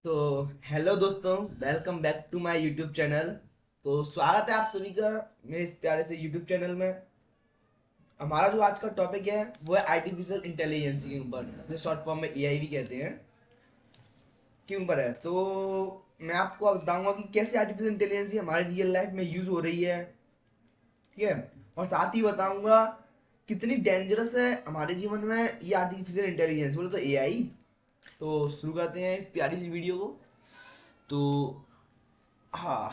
तो हेलो दोस्तों, welcome back to my YouTube channel. तो स्वागत है आप सभी का मेरे इस प्यारे से यूट्यूब चैनल में। हमारा जो आज का टॉपिक है वो है आर्टिफिशियल इंटेलिजेंस के ऊपर, जो शॉर्ट फॉर्म में एआई भी कहते हैं, के ऊपर है। तो मैं आपको अब बताऊंगा कि कैसे आर्टिफिशियल इंटेलिजेंस हमारे रियल लाइफ में यूज हो रही है, ठीक है। और साथ ही बताऊंगा कितनी डेंजरस है हमारे जीवन में ये आर्टिफिशियल इंटेलिजेंस, बोले तो एआई। तो शुरू करते हैं इस प्यारी सी वीडियो को। तो हाँ,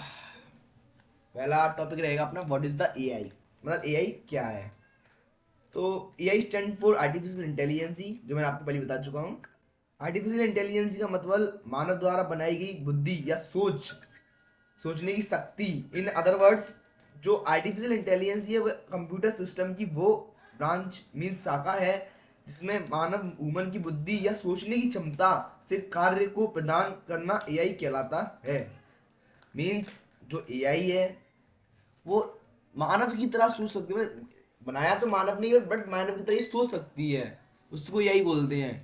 पहला टॉपिक रहेगा अपना, व्हाट इज द एआई, मतलब एआई क्या है। तो AI stand for artificial intelligence, जो मैं आपको पहले बता चुका हूँ। आर्टिफिशियल इंटेलिजेंसी का मतलब मानव द्वारा बनाई गई बुद्धि या सोचने की शक्ति। इन अदर वर्ड्स, जो आर्टिफिशियल इंटेलिजेंसी है वो कंप्यूटर सिस्टम की वो ब्रांच मीन शाखा है जिसमें मानव ह्यूमन की बुद्धि या सोचने की क्षमता से कार्य को प्रदान करना एआई कहलाता है। मीन्स जो एआई है वो मानव की तरह सोच सकती है। बनाया तो मानव नहीं है बट मानव की तरह ही सोच सकती है, उसको एआई बोलते हैं।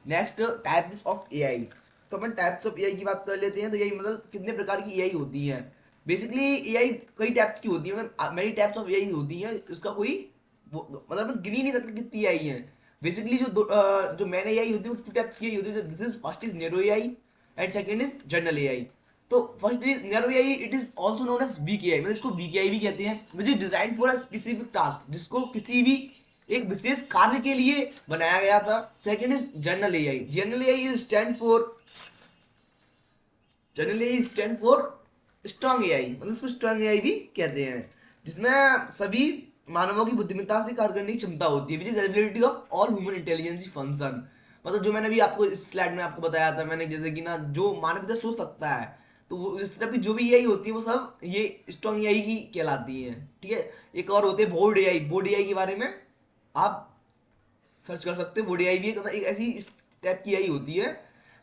Next, types of AI. तो अपन टाइप्स ऑफ एआई की बात कर लेते हैं। तो यही मतलब कितने प्रकार की एआई होती है। बेसिकली एआई कई टाइप्स की होती है, मतलब मेनी टाइप्स ऑफ एआई होती है। उसका कोई मतलब अपन गिन ही नहीं सकते कितनी एआई है। बेसिकली जो मैन एआई होती है वो टू टाइप्स की होती है। This is first is narrow AI and second is general AI. तो first is narrow AI, it is also known as weak AI, मतलब इसको वीक एआई भी कहते हैं, which is design for a specific task, जिसको किसी भी एक विशेष कार्य के लिए बनाया गया था। Second is general AI. General AI stand for strong AI, मतलब इसको स्ट्रॉन्ग एआई भी कहते हैं, जिसमें सभी मानवों की बुद्धिमत्ता से कार्य करने की क्षमता होती है, which is ability of all human intelligence function. मतलब जो मैंने अभी आपको इस स्लाइड में आपको बताया था मैंने, जैसे कि ना जो मानव इधर सोच सकता है, तो वो इस तरह की जो भी एआई होती है वो सब ये स्ट्रॉन्ग एआई की कहलाती है, ठीक है। एक और होते हैं बोर्ड एआई। बोर्ड एआई के बारे में आप सर्च कर सकते हो। वो एआई भी एक ऐसी टाइप की एआई होती है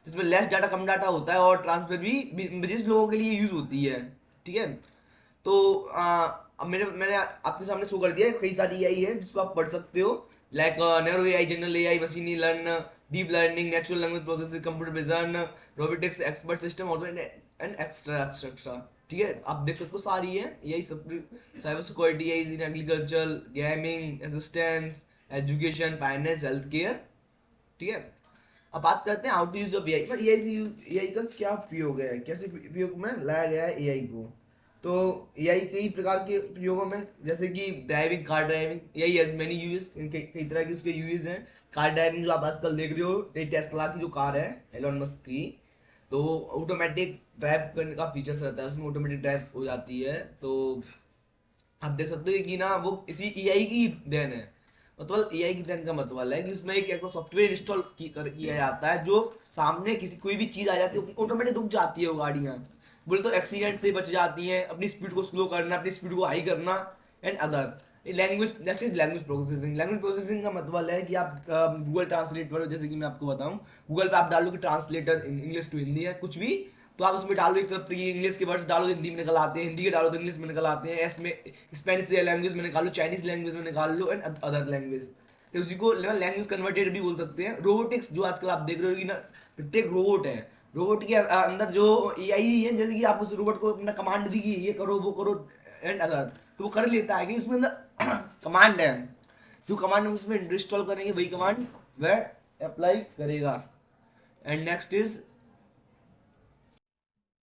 जिसमें लेस डाटा, कम डाटा होता है, और ट्रांसफर भी बिजनेस लोगों के लिए यूज होती है, ठीक है। तो अब मैंने आपके सामने शो कर दिया है, कई सारी एआई है जिसको आप पढ़ सकते हो। Like narrow AI, general AI, machine learn, deep learning, natural language processing, computer vision, robotics, expert system, and extra extra, ठीक है। आप देख सकते हो सारी है यही सब। साइबर सिक्योरिटी है in agriculture, gaming, assistance, education, finance, health care, ठीक है। अब बात करते हैं how to use of AI, पर एआई से एआई का क्या उपयोग है, कैसे उपयोग में लाया गया है एआई को। तो एआई कई प्रकार के प्रयोगों में, जैसे कि driving, car driving, AI has many uses, इनके कई तरह के उसके यूजेस हैं। कार ड्राइविंग जो आप आजकल देख रहे हो, ये टेस्ला की जो कार है एलोन मस्क की, तो ऑटोमेटिक ड्राइव करने का फीचर्स रहता है उसमें, ऑटोमेटिक ड्राइव हो जाती है। तो आप देख सकते हो कि ना वो इसी एआई की देन है। मतलब एआई की देन का मतलब है कि उसमें एक ऐसा सॉफ्टवेयर इंस्टॉल किया जाता है जो सामने किसी कोई भी चीज आ जाती है ऑटोमेटिक रुक जाती है वो गाड़ियां। बोले तो एक्सीडेंट से बच जाती हैं, अपनी स्पीड को स्लो करना, अपनी स्पीड को हाई करना, and other. Language, next is language processing. Language processing का मतलब है कि आप गूगल ट्रांसलेट पर, जैसे कि मैं आपको बताऊं, गूगल पे आप डालो कि ट्रांसलेटर इंग्लिश टू हिंदी है कुछ भी, तो आप उसमें डालो एक तरफ से इंग्लिश के वर्ड्स डालो, हिंदी में निकल आते हैं, हिंदी के डालो तो इंग्लिश में निकल आते हैं, इसमें स्पेनिश लैंग्वेज में निकालो, चाइनीज लैंग्वेज में निकाल लो, एंड अदर लैंग्वेज। तो उसी को लैंग्वेज कन्वर्टेड भी बोल सकते हैं। रोबोटिक्स जो आजकल आप देख रहे हो कि ना, प्रत्येक रोबोट है, रोबोट के अंदर जो एआई है, जैसे कि आप उस रोबोट को अपना कमांड दी कि ये करो वो करो एंड अदर, तो वो कर लेता है कि उसमें अंदर कमांड है, जो कमांड हम उसमें इंस्टॉल करेंगे वही कमांड वह अप्लाई करेगा। एंड नेक्स्ट इज,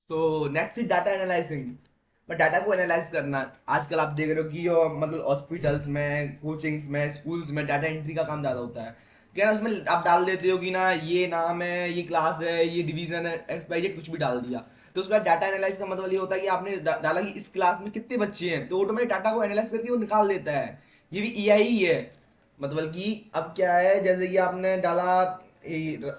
तो नेक्स्ट इज डाटा एनालाइजिंग। पर डाटा को एनालाइज करना, आजकल आप देख रहे हो कि मतलब हॉस्पिटल्स में, कोचिंग्स में, स्कूल्स में डाटा एंट्री का काम ज़्यादा होता है। क्या ना, उसमें आप डाल देते हो कि ना ये नाम है, ये क्लास है, ये डिवीजन है, एक्स वाई जेड कुछ भी डाल दिया। तो उसके बाद डाटा एनालाइज का मतलब ये होता है कि आपने डाला कि इस क्लास में कितने बच्चे हैं, तो ऑटोमेटिक डाटा को एनालाइज करके वो निकाल देता है। ये भी एआई ही है। मतलब कि अब क्या है, जैसे कि आपने डाला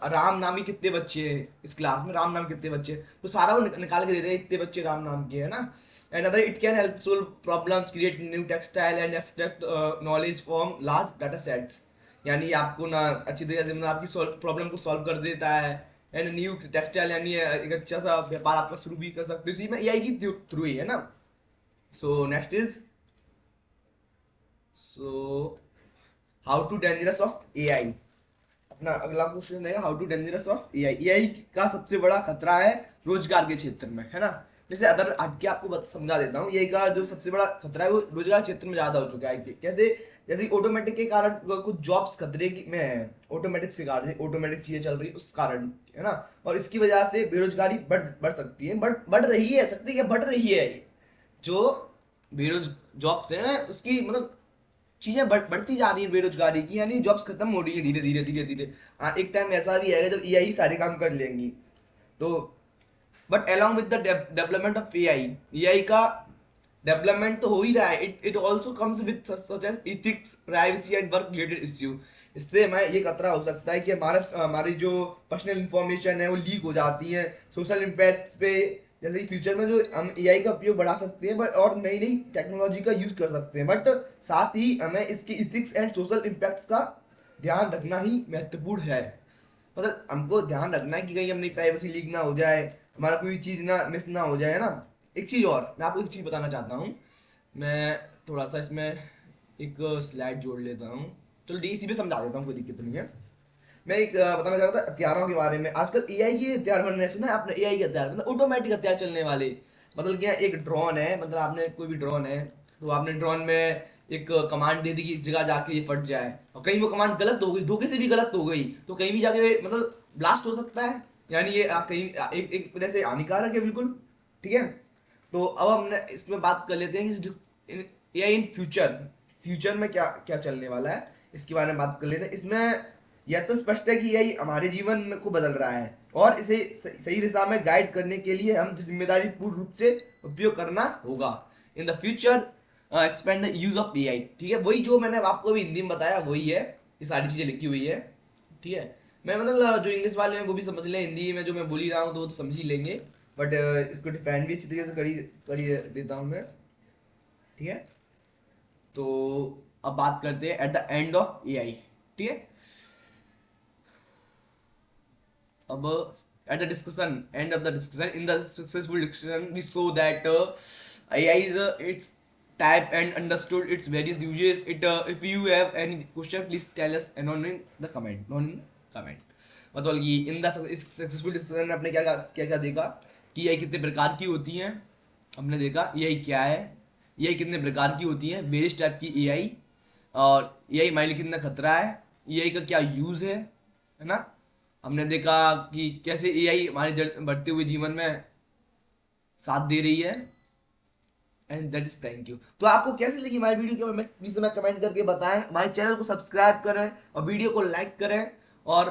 राम नामी कितने बच्चे हैं इस क्लास में, राम नाम कितने बच्चे हैं, तो सारा वो निकाल के देते हैं इतने बच्चे राम नाम के है ना। And other, it can help solve problems, create new textile and extract knowledge from large data sets. यानी आपको ना अच्छी तरीके से मतलब आपकी प्रॉब्लम को सॉल्व कर देता है। एंड न्यू टेक्सटाइल, यानी एक अच्छा सा व्यापार आपका शुरू भी कर सकते हो इसी में एआई की थ्रू ही, है ना। So next is, so how to dangerous of AI. अपना अगला क्वेश्चन रहेगा, how to dangerous of AI. AI का सबसे बड़ा खतरा है रोजगार के क्षेत्र में, है ना। जैसे अदर हटके आपको समझा देता हूँ, एआई का जो सबसे बड़ा खतरा है वो रोजगार क्षेत्र में ज्यादा हो चुका है। कैसे? जैसे ऑटोमेटिक के कारण कुछ जॉब्स खतरे की में है, ऑटोमेटिक से कारण, ऑटोमेटिक चीजें चल रही उस कारण, है ना। और इसकी वजह से बेरोजगारी बढ़ सकती है, बढ़ रही है, सकती है, बढ़ रही है। जो बेरोज जॉब्स हैं उसकी मतलब चीजें बढ़ती जा रही है बेरोजगारी की, यानी जॉब्स खत्म हो रही है धीरे धीरे धीरे धीरे। हाँ, एक टाइम ऐसा भी आएगा जब एआई सारे काम कर लेंगी। तो but along with the development of AI का डेवलपमेंट तो हो ही रहा है, it also comes with such as ethics, privacy and work related issue. इससे हमें ये खतरा हो सकता है कि हमारी जो पर्सनल इंफॉर्मेशन है वो लीक हो जाती है, सोशल इम्पैक्ट्स पे। जैसे कि फ्यूचर में जो हम एआई का उपयोग बढ़ा सकते हैं बट और नई नई टेक्नोलॉजी का यूज कर सकते हैं, बट साथ ही हमें इसकी इथिक्स एंड सोशल इम्पैक्ट्स का ध्यान रखना ही महत्वपूर्ण है। मतलब हमको ध्यान रखना है कि कहीं अपनी प्राइवेसी लीक ना हो जाए, हमारा कोई चीज़ ना मिस ना हो जाए, है ना। एक चीज़ और मैं आपको एक चीज़ बताना चाहता हूँ। मैं थोड़ा सा इसमें एक स्लाइड जोड़ लेता हूँ। चलो डीसी पे समझा देता हूँ, कोई दिक्कत नहीं है। मैं एक बताना चाह रहा था हथियारों के बारे में। आजकल एआई के हथियार बन रहे हैं, सुना है आपने? एआई के हथियार मतलब ऑटोमेटिक हथियार चलने वाले। मतलब क्या, एक ड्रोन है, मतलब आपने कोई भी ड्रोन है, तो आपने ड्रोन में एक कमांड दे दी कि इस जगह जाके ये फट जाए, और कहीं वो कमांड गलत हो गई, धोखे से भी गलत हो गई, तो कहीं भी जाके मतलब ब्लास्ट हो सकता है। यानी ये कहीं एक तरह से हानिकारक है बिल्कुल। ठीक है। तो अब हमने इसमें बात कर लेते हैं कि एआई इन फ्यूचर, फ्यूचर में क्या क्या चलने वाला है, इसके बारे में बात कर लेते हैं। इसमें यह तो स्पष्ट है कि यही हमारे जीवन में को बदल रहा है, और इसे सही दिशा में गाइड करने के लिए हम जिम्मेदारी पूर्ण रूप से उपयोग करना होगा। In the future expand the use of AI. ठीक है, वही जो मैंने आपको अभी हिंदी में बताया वही है, ये सारी चीजें लिखी हुई है। ठीक है। मैं मतलब जो इंग्लिश वाले हैं वो भी समझ लें, हिंदी में जो मैं बोल ही रहा हूँ तो वो तो समझ ही लेंगे, बट इसको डिफाइन भी अच्छी तरीके से करी देता हूँ मैं। ठीक है। तो अब बात करते हैं at the end of AI. ठीक है। अब at the discussion, end of the discussion, in the successful discussion we saw that AI is its type and understood its various uses. It if you have any question please tell us and on in the comment, on in the comment। मतलब कि in the इस successful discussion ने अपने क्या क्या क्या देखा कि एआई कितने प्रकार की होती हैं। हमने देखा एआई क्या है, एआई कितने प्रकार की होती है, वेरियस टाइप की एआई, और एआई हमारे लिए कितना खतरा है, एआई का क्या यूज है ना। हमने देखा कि कैसे एआई हमारे बढ़ते हुए जीवन में साथ दे रही है। And that is thank you. तो आपको कैसी लगी हमारी वीडियो, के में प्लीज हमें कमेंट करके बताएं, हमारे चैनल को सब्सक्राइब करें और वीडियो को लाइक करें, और